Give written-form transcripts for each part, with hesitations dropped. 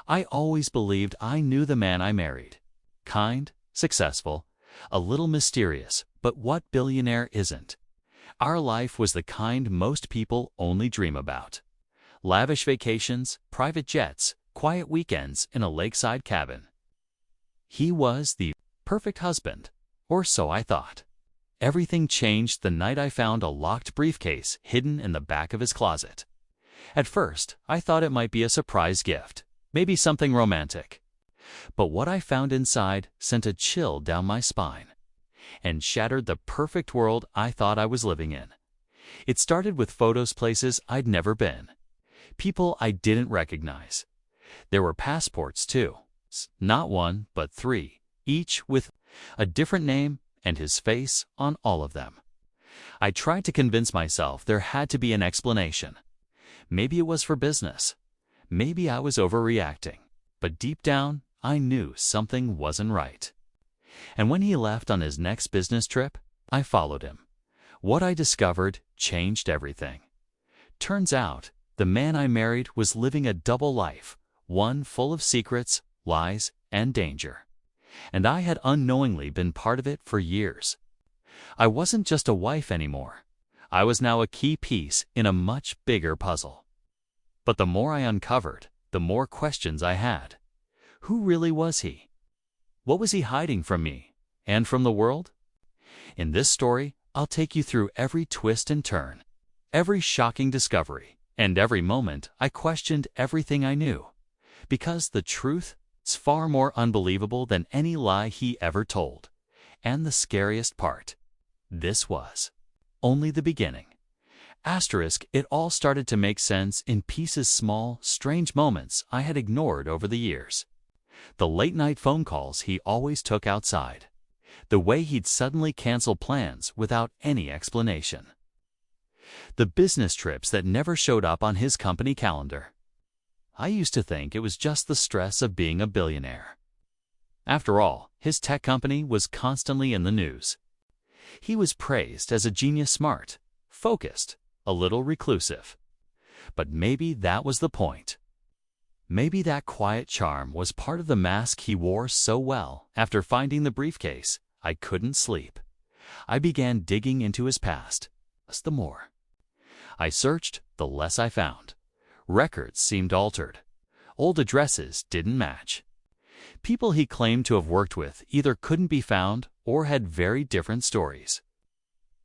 I always believed I knew the man I married. Kind, successful, a little mysterious, but what billionaire isn't? Our life was the kind most people only dream about. Lavish vacations, private jets, quiet weekends in a lakeside cabin. He was the perfect husband, or so I thought. Everything changed the night I found a locked briefcase hidden in the back of his closet. At first, I thought it might be a surprise gift, maybe something romantic. But what I found inside sent a chill down my spine and shattered the perfect world I thought I was living in. It started with photos places I'd never been, people I didn't recognize. There were passports too, not one, but three, each with a different name and his face on all of them. I tried to convince myself there had to be an explanation. Maybe it was for business. Maybe I was overreacting. But deep down, I knew something wasn't right. And when he left on his next business trip, I followed him. What I discovered changed everything. Turns out, the man I married was living a double life, one full of secrets, lies, and danger. And I had unknowingly been part of it for years. I wasn't just a wife anymore. I was now a key piece in a much bigger puzzle. But the more I uncovered, the more questions I had. Who really was he? What was he hiding from me and from the world? In this story, I'll take you through every twist and turn, every shocking discovery, and every moment I questioned everything I knew. Because the truth is far more unbelievable than any lie he ever told. And the scariest part, this was only the beginning. Asterisk, it all started to make sense in pieces, small, strange moments I had ignored over the years. The late-night phone calls he always took outside. The way he'd suddenly cancel plans without any explanation. The business trips that never showed up on his company calendar. I used to think it was just the stress of being a billionaire. After all, his tech company was constantly in the news. He was praised as a genius, smart, focused, a little reclusive. But maybe that was the point. Maybe that quiet charm was part of the mask he wore so well. After finding the briefcase, I couldn't sleep. I began digging into his past. The more I searched, the less I found. Records seemed altered. Old addresses didn't match. People he claimed to have worked with either couldn't be found or had very different stories.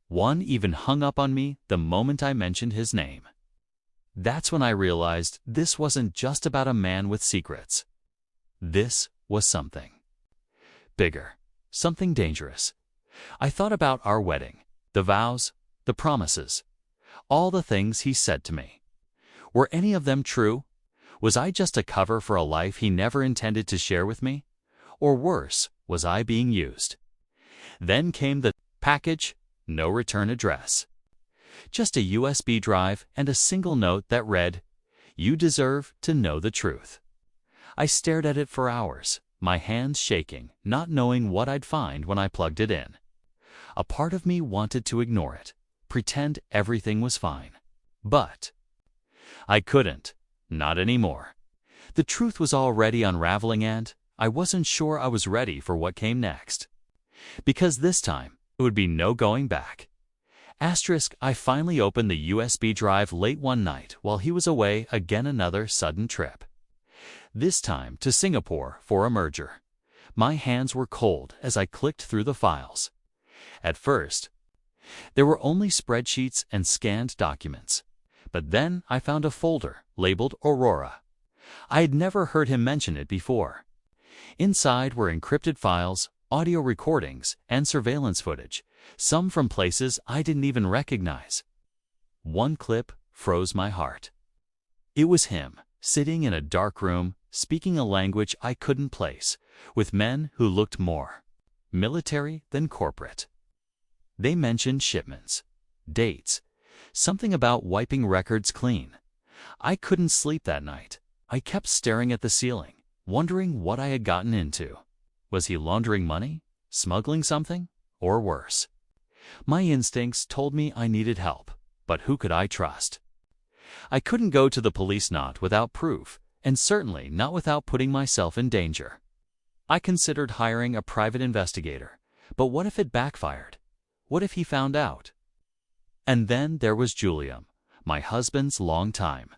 One even hung up on me the moment I mentioned his name. That's when I realized this wasn't just about a man with secrets. This was something bigger, something dangerous. I thought about our wedding, the vows, the promises, all the things he said to me. Were any of them true? Was I just a cover for a life he never intended to share with me? Or worse, was I being used? Then came the package, no return address. Just a USB drive and a single note that read, "You deserve to know the truth." I stared at it for hours, my hands shaking, not knowing what I'd find when I plugged it in. A part of me wanted to ignore it, pretend everything was fine. But I couldn't, not anymore. The truth was already unraveling and I wasn't sure I was ready for what came next. Because this time, it would be no going back. Asterisk, I finally opened the USB drive late one night while he was away, again another sudden trip. This time to Singapore for a merger. My hands were cold as I clicked through the files. At first, there were only spreadsheets and scanned documents. But then I found a folder labeled Aurora. I had never heard him mention it before. Inside were encrypted files, audio recordings, and surveillance footage, some from places I didn't even recognize. One clip froze my heart. It was him, sitting in a dark room, speaking a language I couldn't place, with men who looked more military than corporate. They mentioned shipments, dates, something about wiping records clean. I couldn't sleep that night. I kept staring at the ceiling, wondering what I had gotten into. Was he laundering money, smuggling something, or worse? My instincts told me I needed help, but who could I trust? I couldn't go to the police not without proof, and certainly not without putting myself in danger. I considered hiring a private investigator, but what if it backfired? What if he found out? And then there was Julia, my husband's longtime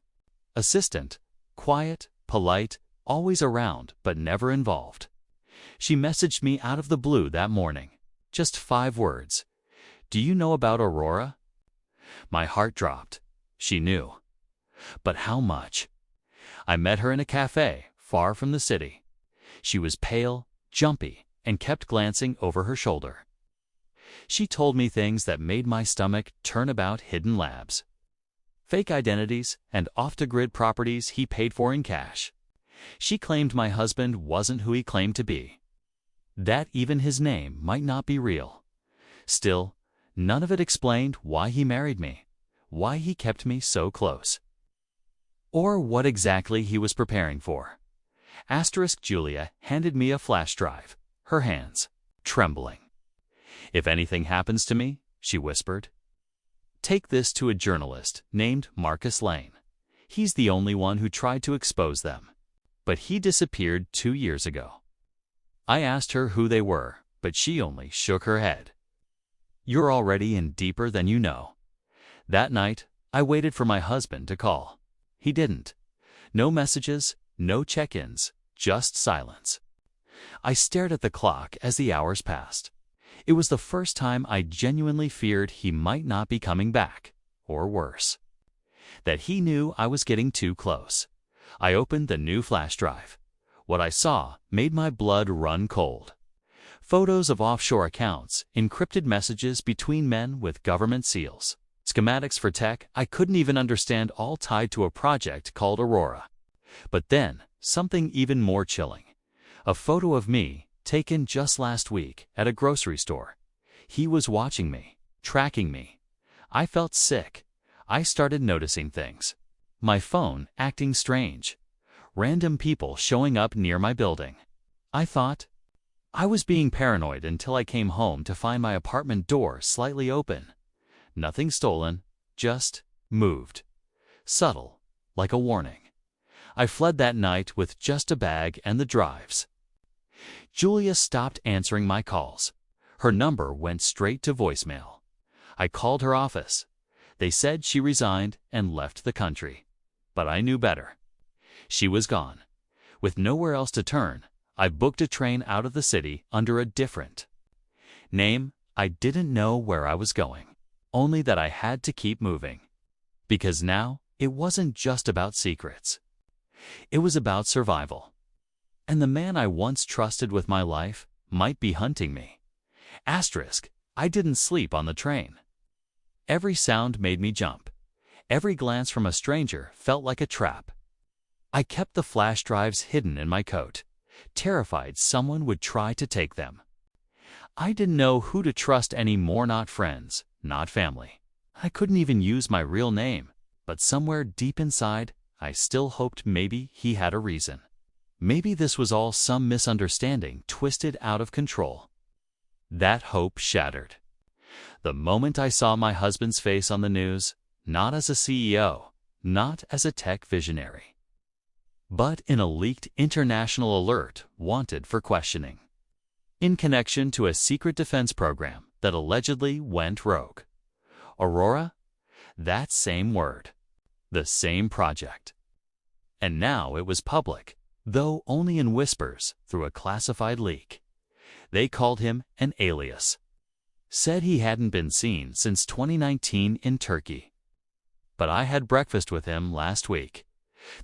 assistant, quiet, polite, always around but never involved. She messaged me out of the blue that morning. Just 5 words. "Do you know about Aurora?" My heart dropped. She knew. But how much? I met her in a cafe, far from the city. She was pale, jumpy, and kept glancing over her shoulder. She told me things that made my stomach turn about: hidden labs, fake identities, and off-the-grid properties he paid for in cash. She claimed my husband wasn't who he claimed to be, that even his name might not be real. Still, none of it explained why he married me, why he kept me so close, or what exactly he was preparing for. Julia handed me a flash drive, her hands trembling. "If anything happens to me," she whispered, "take this to a journalist named Marcus Lane. He's the only one who tried to expose them. But he disappeared 2 years ago." I asked her who they were, but she only shook her head. "You're already in deeper than you know." That night, I waited for my husband to call. He didn't. No messages, no check-ins, just silence. I stared at the clock as the hours passed. It was the first time I genuinely feared he might not be coming back, or worse, that he knew I was getting too close. I opened the new flash drive. What I saw made my blood run cold. Photos of offshore accounts, encrypted messages between men with government seals, schematics for tech I couldn't even understand, all tied to a project called Aurora. But then, something even more chilling. A photo of me, taken just last week at a grocery store. He was watching me, tracking me. I felt sick. I started noticing things. My phone acting strange. Random people showing up near my building. I thought I was being paranoid until I came home to find my apartment door slightly open. Nothing stolen, just moved. Subtle, like a warning. I fled that night with just a bag and the drives. Julia stopped answering my calls. Her number went straight to voicemail. I called her office. They said she resigned and left the country. But I knew better. She was gone. With nowhere else to turn, I booked a train out of the city under a different name. I didn't know where I was going, only that I had to keep moving. Because now, it wasn't just about secrets. It was about survival. And the man I once trusted with my life might be hunting me. I didn't sleep on the train. Every sound made me jump. Every glance from a stranger felt like a trap. I kept the flash drives hidden in my coat, terrified someone would try to take them. I didn't know who to trust anymore, not friends, not family. I couldn't even use my real name, but somewhere deep inside, I still hoped maybe he had a reason. Maybe this was all some misunderstanding twisted out of control. That hope shattered the moment I saw my husband's face on the news, not as a CEO, not as a tech visionary, but in a leaked international alert wanted for questioning, in connection to a secret defense program that allegedly went rogue. Aurora? That same word. The same project. And now it was public, though only in whispers through a classified leak. They called him an alias. Said he hadn't been seen since 2019 in Turkey. But I had breakfast with him last week.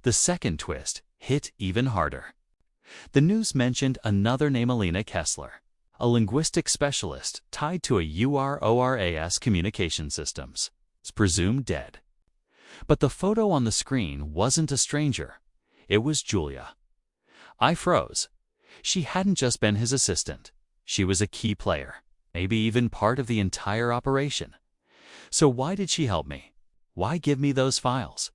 The second twist hit even harder. The news mentioned another name, Alina Kessler, a linguistic specialist tied to a URORAS communication systems. It's presumed dead. But the photo on the screen wasn't a stranger. It was Julia. I froze. She hadn't just been his assistant. She was a key player, maybe even part of the entire operation. So why did she help me? Why give me those files?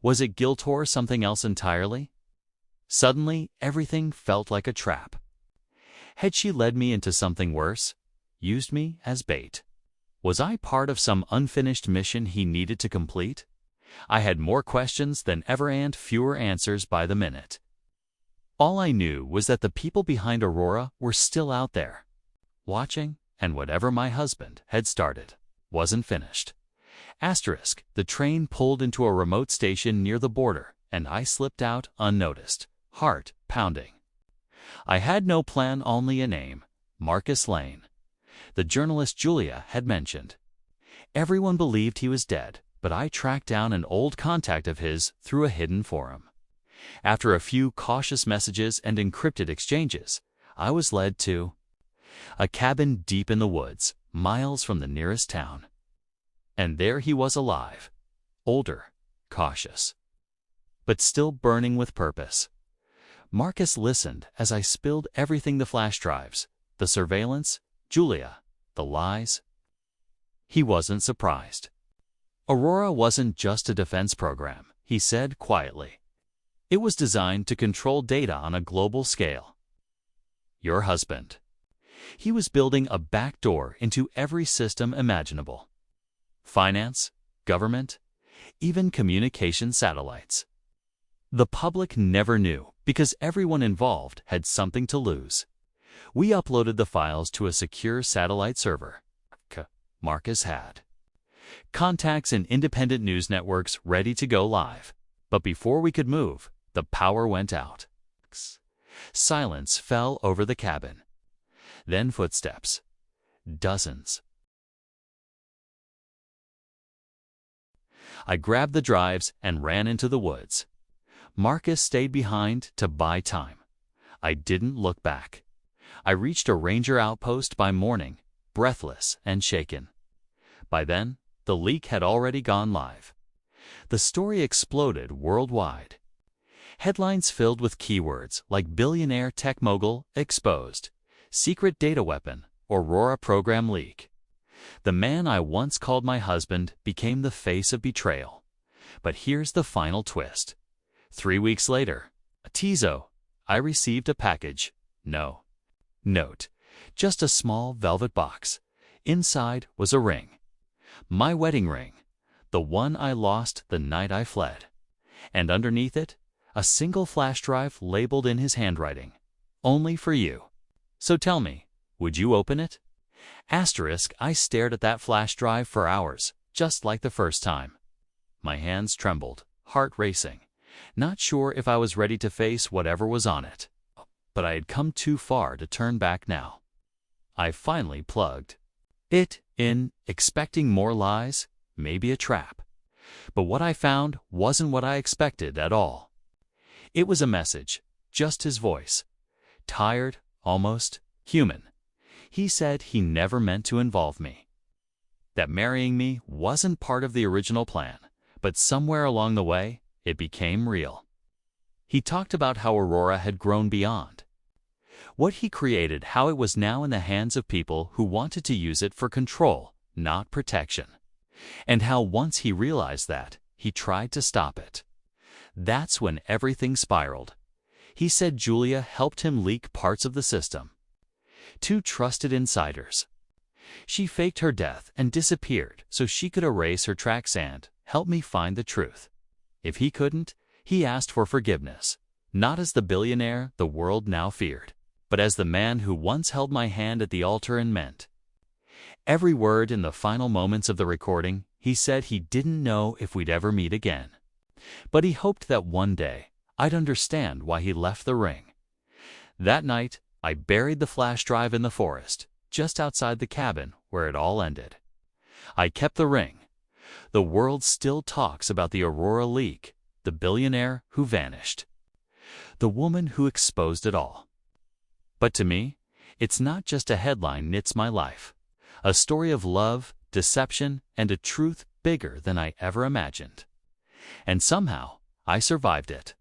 Was it guilt or something else entirely? Suddenly, everything felt like a trap. Had she led me into something worse? Used me as bait? Was I part of some unfinished mission he needed to complete? I had more questions than ever and fewer answers by the minute. All I knew was that the people behind Aurora were still out there, watching, and whatever my husband had started wasn't finished. The train pulled into a remote station near the border, and I slipped out unnoticed, heart pounding. I had no plan, only a name, Marcus Lane. The journalist Julia had mentioned. Everyone believed he was dead, but I tracked down an old contact of his through a hidden forum. After a few cautious messages and encrypted exchanges, I was led to a cabin deep in the woods, miles from the nearest town. And there he was, alive, older, cautious, but still burning with purpose. Marcus listened as I spilled everything: the flash drives, the surveillance, Julia, the lies. He wasn't surprised. Aurora wasn't just a defense program, he said quietly. It was designed to control data on a global scale. Your husband. He was building a backdoor into every system imaginable. Finance, government, even communication satellites. The public never knew because everyone involved had something to lose. We uploaded the files to a secure satellite server. Marcus had contacts in independent news networks ready to go live. But before we could move, the power went out. Silence fell over the cabin. Then footsteps. Dozens. I grabbed the drives and ran into the woods. Marcus stayed behind to buy time. I didn't look back. I reached a ranger outpost by morning, breathless and shaken. By then, the leak had already gone live. The story exploded worldwide. Headlines filled with keywords like billionaire tech mogul exposed, secret data weapon, Aurora program leak. The man I once called my husband became the face of betrayal. But here's the final twist. 3 weeks later, I received a package. No note, just a small velvet box. Inside was a ring. My wedding ring, the one I lost the night I fled. And underneath it, a single flash drive labeled in his handwriting. Only for you. So tell me, would you open it? I stared at that flash drive for hours, just like the first time. My hands trembled, heart racing, not sure if I was ready to face whatever was on it. But I had come too far to turn back now. I finally plugged it in, expecting more lies, maybe a trap. But what I found wasn't what I expected at all. It was a message, just his voice. Tired, almost human. He said he never meant to involve me. That marrying me wasn't part of the original plan, but somewhere along the way, it became real. He talked about how Aurora had grown beyond what he created, how it was now in the hands of people who wanted to use it for control, not protection. And how once he realized that, he tried to stop it. That's when everything spiraled. He said Julia helped him leak parts of the system. 2 trusted insiders. She faked her death and disappeared so she could erase her tracks and help me find the truth. If he couldn't, he asked for forgiveness, not as the billionaire the world now feared, but as the man who once held my hand at the altar and meant every word. In the final moments of the recording, he said he didn't know if we'd ever meet again, but he hoped that one day I'd understand why he left the ring. That night, I buried the flash drive in the forest, just outside the cabin where it all ended. I kept the ring. The world still talks about the Aurora leak, the billionaire who vanished, the woman who exposed it all. But to me, it's not just a headline, it's my life. A story of love, deception, and a truth bigger than I ever imagined. And somehow, I survived it.